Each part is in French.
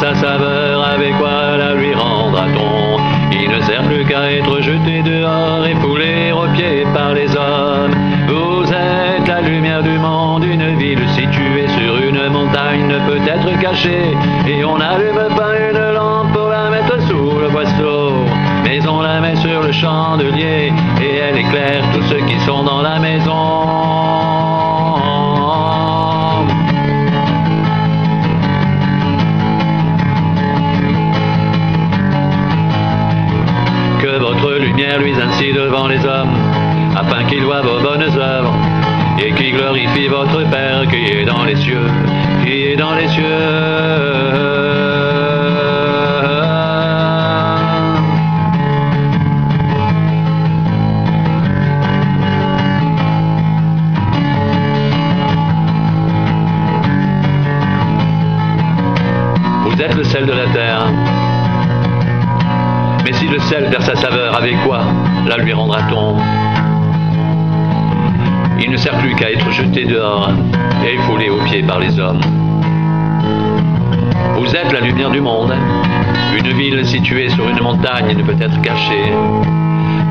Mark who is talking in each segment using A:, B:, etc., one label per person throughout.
A: sa saveur, avec quoi la lui rendra-t-on? Il ne sert plus qu'à être jeté dehors et foulé aux pieds par les hommes. Vous êtes la lumière du monde, une ville située sur une montagne ne peut être cachée. Et on n'allume pas une lampe pour la mettre sous le boisseau, mais on la met sur le chandelier et elle éclaire tous ceux qui sont dans la maison. Que votre lumière luise ainsi devant les hommes, afin qu'ils voient vos bonnes œuvres et qu'ils glorifient votre Père qui est dans les cieux, qui est dans les cieux. Vous êtes le sel de la terre. Mais si le sel perd sa saveur, avec quoi la lui rendra-t-on? Il ne sert plus qu'à être jeté dehors et foulé aux pieds par les hommes. Vous êtes la lumière du monde. Une ville située sur une montagne ne peut être cachée.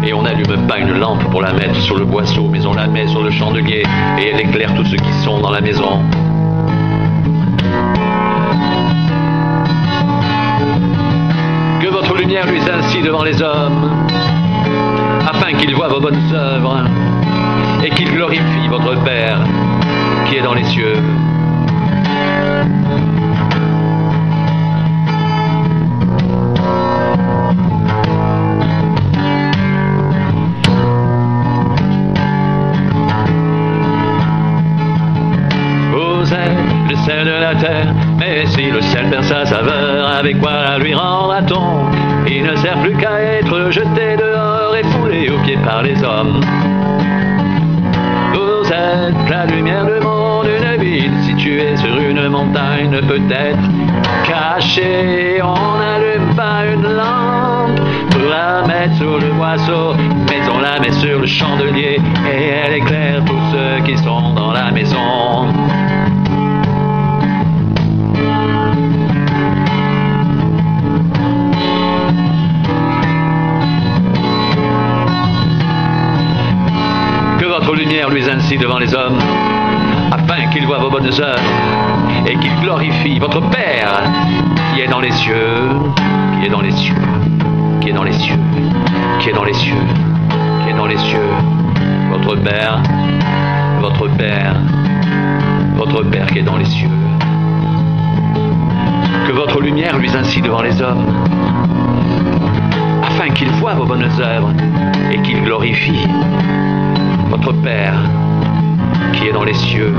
A: Et on n'allume pas une lampe pour la mettre sur le boisseau, mais on la met sur le chandelier et elle éclaire tous ceux qui sont dans la maison. Que votre lumière luise ainsi devant les hommes, afin qu'ils voient vos bonnes œuvres et qu'ils glorifient votre Père qui est dans les cieux. Vous êtes le sel de la terre, mais si le sel perd sa saveur, avec quoi la lui rendra-t-on? Il ne sert plus qu'à être jeté dehors et foulé aux pieds par les hommes. Vous êtes la lumière du monde, une ville située sur une montagne ne peut être cachée. On n'allume pas une lampe pour la mettre sous le boisseau, mais on la met sur le chandelier et elle éclaire tous ceux qui sont dans la maison. Que votre lumière luise ainsi devant les hommes, afin qu'ils voient vos bonnes œuvres et qu'ils glorifient votre Père qui est dans les cieux, qui est dans les cieux, qui est dans les cieux, qui est dans les cieux, qui est dans les cieux. Votre Père, votre Père, votre Père qui est dans les cieux. Que votre lumière luise ainsi devant les hommes, afin qu'ils voient vos bonnes œuvres et qu'ils glorifient votre Père qui est dans les cieux,